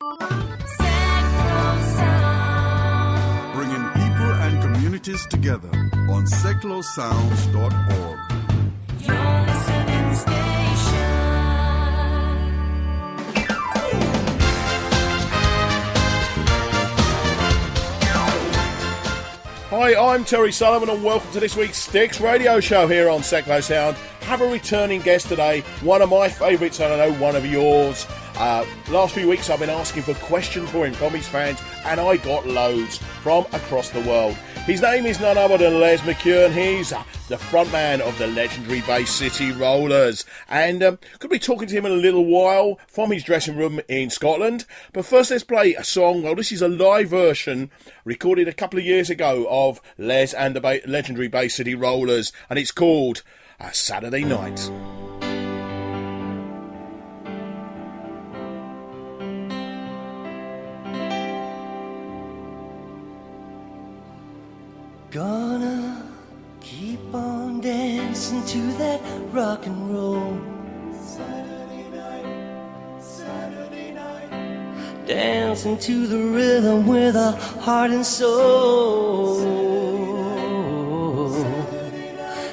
Bringing people and communities together on seclosounds.org. Your listening station. Hi, I'm Terry Sullivan and welcome to this week's Sticks radio show here on Seclo Sound. Have a returning guest today, one of my favourites and I know one of yours. Last few weeks I've been asking for questions for him from his fans and I got loads from across the world. His name is none other than Les McKeown. He's the frontman of the legendary Bay City Rollers and could be talking to him in a little while from his dressing room in Scotland. But first let's play a song. Well, this is a live version recorded a couple of years ago of Les and the legendary Bay City Rollers and it's called Saturday Night. Gonna keep on dancing to that rock and roll. Saturday night, dancing to the rhythm with a heart and soul.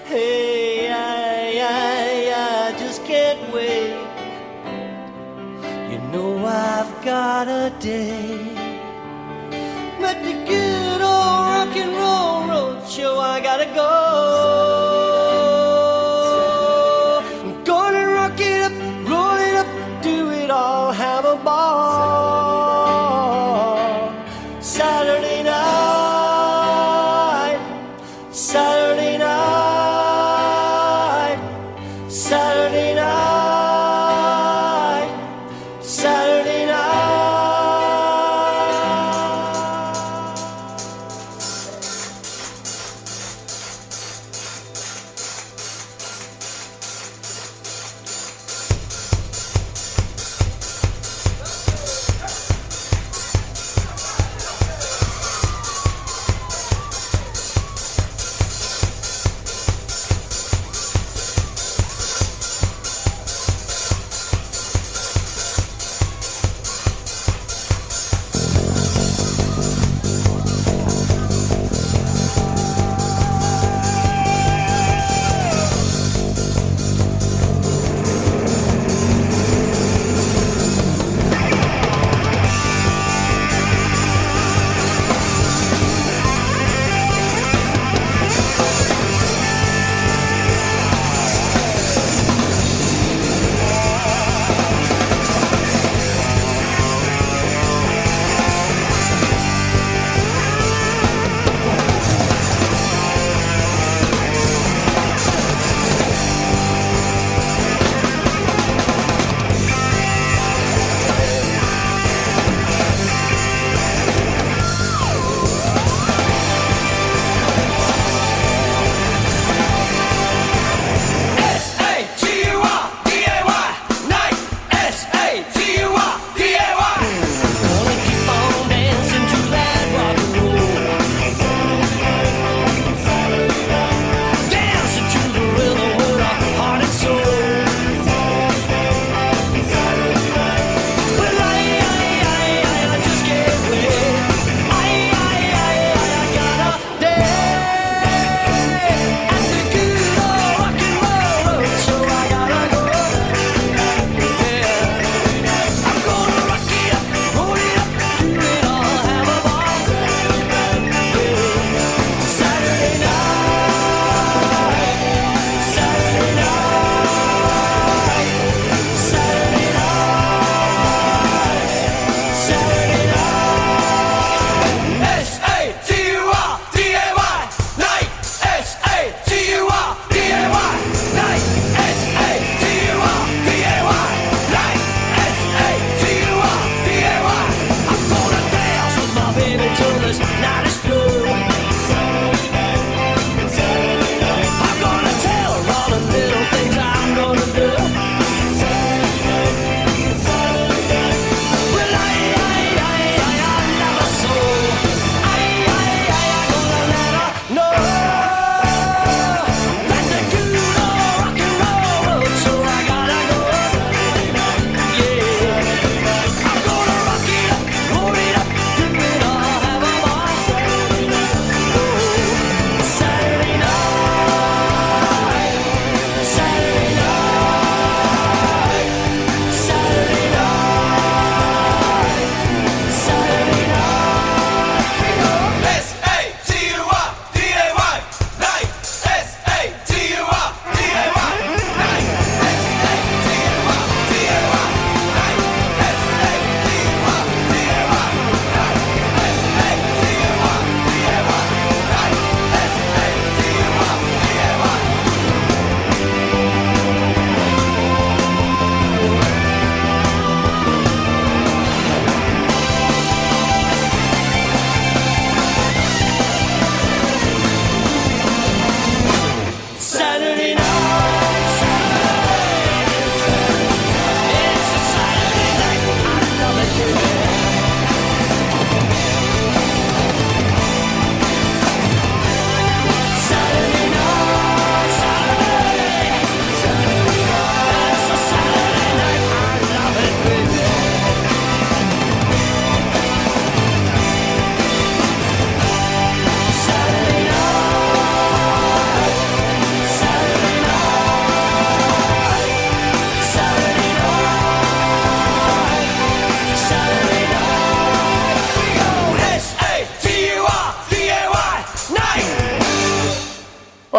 Hey, I just can't wait. You know I've got a day. But the good old rock and roll road show, I gotta go. I'm gonna rock it up, roll it up, do it all, have a ball. Saturday night, Saturday night, Saturday night, Saturday night.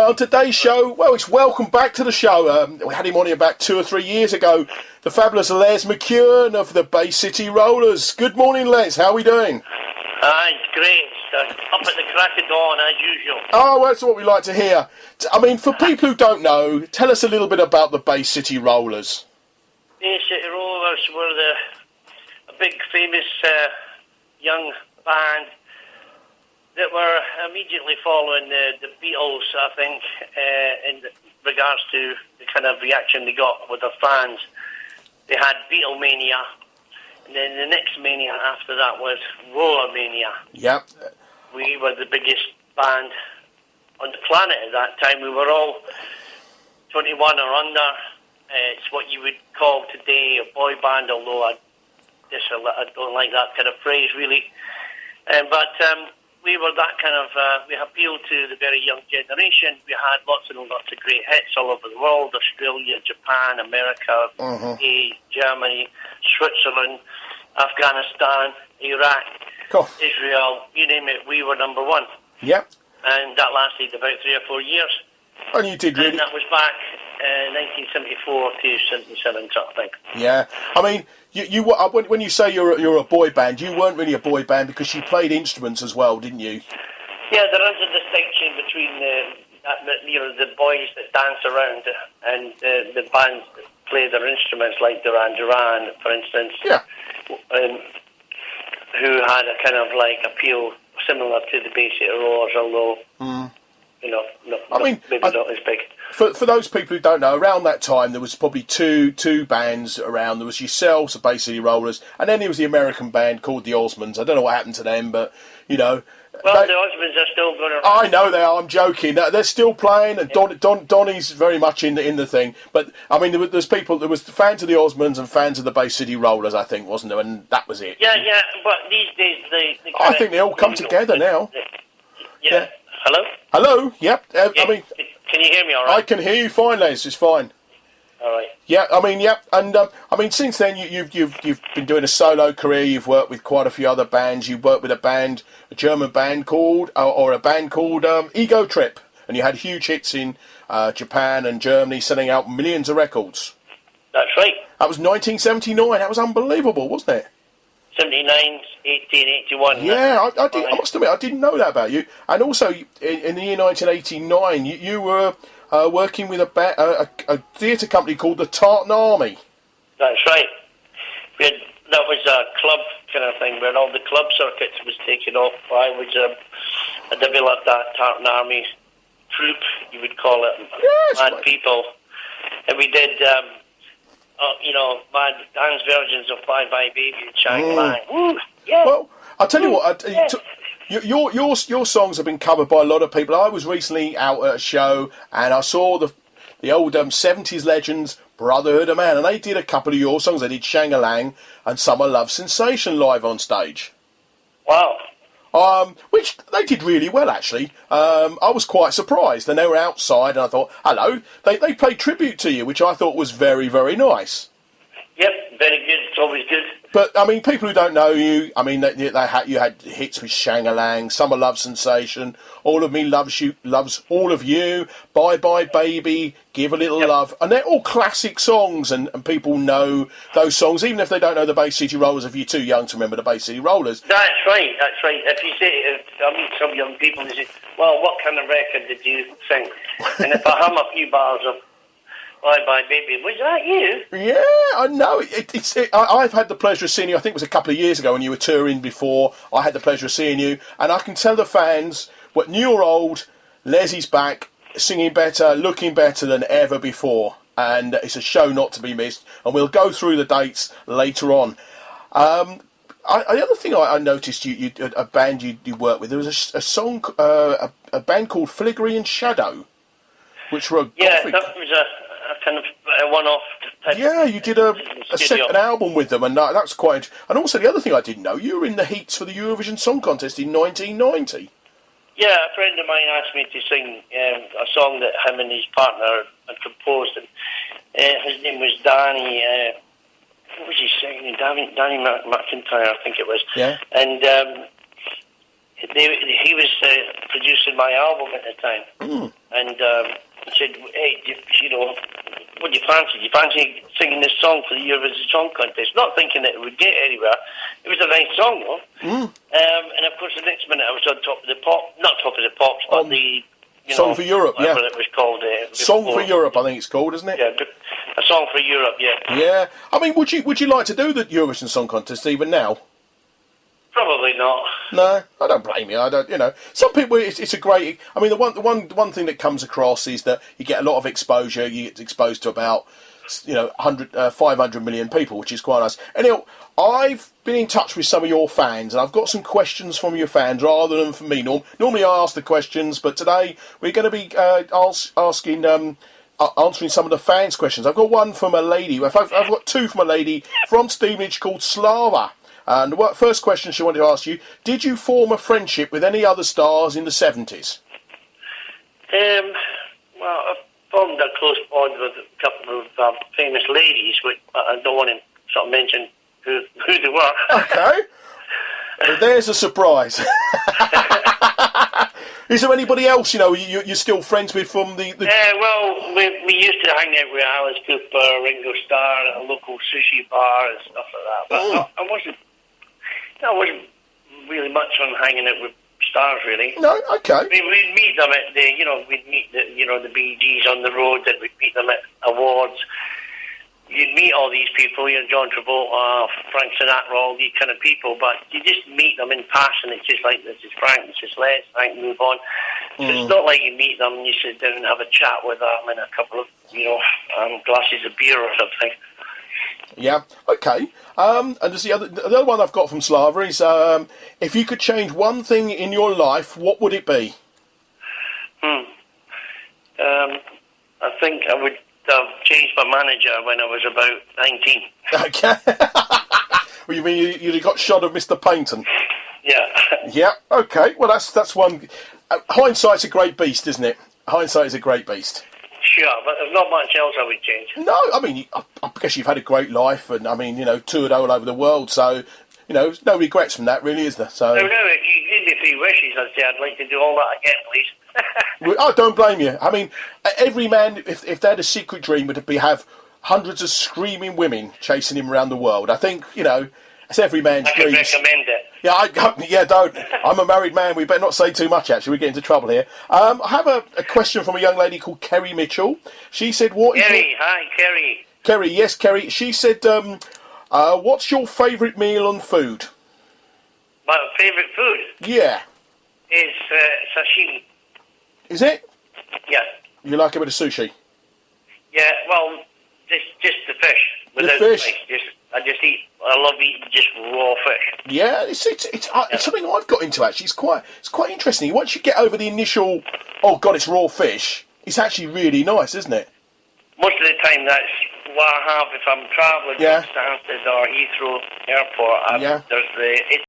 on today's show, well, it's welcome back to the show. We had him on here about 2 or 3 years ago. The fabulous Les McKeown of the Bay City Rollers. Good morning, Les. How are we doing? It's great. Up at the crack of dawn, as usual. Oh, well, that's what we like to hear. I mean, for people who don't know, tell us a little bit about the Bay City Rollers. Bay City Rollers were a big, famous young band that were immediately following the Beatles, I think, in regards to the kind of reaction they got with their fans. They had Beatlemania, and then the next mania after that was Roller Mania. Yep. We were the biggest band on the planet at that time. We were all 21 or under. It's what you would call today a boy band, although I don't like that kind of phrase, really. But we were that kind of, we appealed to the very young generation. We had lots and lots of great hits all over the world: Australia, Japan, America, Germany, Switzerland, Afghanistan, Iraq, Israel, you name it, we were number one. Yep. And that lasted about 3 or 4 years. And you did really. And that was back 1974 to 77, sort of thing. Yeah. I mean, you when you say you're a boy band, you weren't really a boy band because you played instruments as well, didn't you? Yeah, there is a distinction between the boys that dance around and the bands that play their instruments, like Duran Duran, for instance. Yeah. Who had a kind of like appeal similar to the Bay City Rollers, although maybe not as big. For those people who don't know, around that time there was probably two bands around. There was yourselves, the Bay City Rollers, and then there was the American band called the Osmonds. I don't know what happened to them, but Well, the Osmonds are still going around. I know they are. I'm joking. They're still playing, and Donny's very much in the thing. But I mean, there was fans of the Osmonds and fans of the Bay City Rollers, I think, wasn't there? And that was it. Yeah. But these days I think they all come together now. Yeah. Hello. Hello. Yep. I mean, can you hear me all right? I can hear you fine, Les. It's fine. All right. Yeah, I mean, yeah, and I mean, since then you've been doing a solo career. You've worked with quite a few other bands. You worked with a German band called Ego Trip, and you had huge hits in Japan and Germany, selling out millions of records. That's right. That was 1979. That was unbelievable, wasn't it? 79, 1881. Yeah, I must admit, I didn't know that about you. And also, in the year 1989, you were working with a theatre company called the Tartan Army. That's right. That was a club kind of thing where all the club circuits was taken off. I developed that Tartan Army troupe, you would call it, mad people. And we did, mad dance versions of Bye Bye Baby and Shang Lang. Woo! Yeah. Well, I'll tell you what, your songs have been covered by a lot of people. I was recently out at a show and I saw the old 70s legends, Brotherhood of Man, and they did a couple of your songs. They did Shang-a-Lang and Summer Love Sensation live on stage. Wow. Which they did really well, actually. I was quite surprised. And they were outside, and I thought, hello. They played tribute to you, which I thought was very, very nice. Yep, very good. It's always good. But, I mean, people who don't know you, I mean, you had hits with Shang-a-Lang, Summer Love Sensation, All of Me Loves All of You, Bye Bye Baby, Give a Little Love. And they're all classic songs, and people know those songs, even if they don't know the Bay City Rollers, if you're too young to remember the Bay City Rollers. That's right. If I meet some young people, they say, well, what kind of record did you sing? And if I hum a few bars of Bye Bye Baby, was that you? Yeah, I know. I've had the pleasure of seeing you. I think it was a couple of years ago when you were touring before. I had the pleasure of seeing you, and I can tell the fans, what new or old, Leslie's back, singing better, looking better than ever before, and it's a show not to be missed. And we'll go through the dates later on. The other thing I noticed, a band you worked with, there was a song, a band called Filigree and Shadow, which were that was a kind of a one-off type. Yeah, you did a second album with them, and that's quite. And also the other thing I didn't know, you were in the heats for the Eurovision Song Contest in 1990. Yeah, a friend of mine asked me to sing a song that him and his partner had composed, and his name was Danny. What was he singing? Danny McIntyre, I think it was. Yeah. And he was producing my album at the time, and he said, "Hey, you know, what do you fancy? Do you fancy singing this song for the Eurovision Song Contest?" Not thinking that it would get anywhere. It was a nice song, though. And of course, the next minute I was on top of the pop, not top of the pops, but the Song for Europe, whatever it was called. Song for Europe, I think it's called, isn't it? Yeah, a Song for Europe. Yeah. Yeah. I mean, would you like to do the Eurovision Song Contest even now? Probably not. No, I don't blame you. I don't. You know, some people. It's a great. I mean, the one thing that comes across is that you get a lot of exposure. You get exposed to about 500 million people, which is quite nice. Anyway, I've been in touch with some of your fans, and I've got some questions from your fans rather than from me. Normally I ask the questions, but today we're going to be answering some of the fans' questions. I've got one from a lady. I've got two from a lady from Stevenage called Slava. And the first question she wanted to ask you, did you form a friendship with any other stars in the 70s? Well, I formed a close bond with a couple of famous ladies, which I don't want to sort of mention who they were. Okay. Well, there's a surprise. Is there anybody else, you're still friends with from the... Well, we used to hang out with Alice Cooper, Ringo Starr at a local sushi bar and stuff like that. But I wasn't really much on hanging out with stars, really. No, okay. We'd meet them at we'd meet the Bee Gees on the road, and we'd meet them at awards. You'd meet all these people, John Travolta, Frank Sinatra, all these kind of people, but you just meet them in passing. It's just like, this is Frank, this is Les, Frank, move on. So it's not like you meet them and you sit down and have a chat with them and a couple of, glasses of beer or something. Yeah, okay. And there's the other one I've got from Slava is, if you could change one thing in your life, what would it be? I think I would have changed my manager when I was about 19. Okay. Well, you mean you'd got shot of Mr. Paynton? Yeah. Yeah, okay. Well, that's one... hindsight's a great beast, isn't it? Hindsight is a great beast. Sure, but there's not much else I would change. No, I mean, I guess you've had a great life and, I mean, toured all over the world, so, no regrets from that, really, is there? So, no, if you give me 3 wishes, I'd say I'd like to do all that again, please. I don't blame you. I mean, every man, if they had a secret dream, would have hundreds of screaming women chasing him around the world. I think, it's every man's dream. I could recommend it. Yeah, don't. I'm a married man. We better not say too much, actually. We get into trouble here. I have a question from a young lady called Kerry Mitchell. She said, Kerry, hi, Kerry. Kerry, yes, Kerry. She said, what's your favourite meal on food? My favourite food? Yeah. Is sashimi. Is it? Yeah. You like a bit of sushi? Yeah, well, just the fish. The fish? I love eating just raw fish. Yeah, it's something I've got into, actually. It's quite interesting. Once you get over the initial, oh God, it's raw fish, it's actually really nice, isn't it? Most of the time that's what I have if I'm travelling Yeah. from Stansted or Heathrow Airport. It's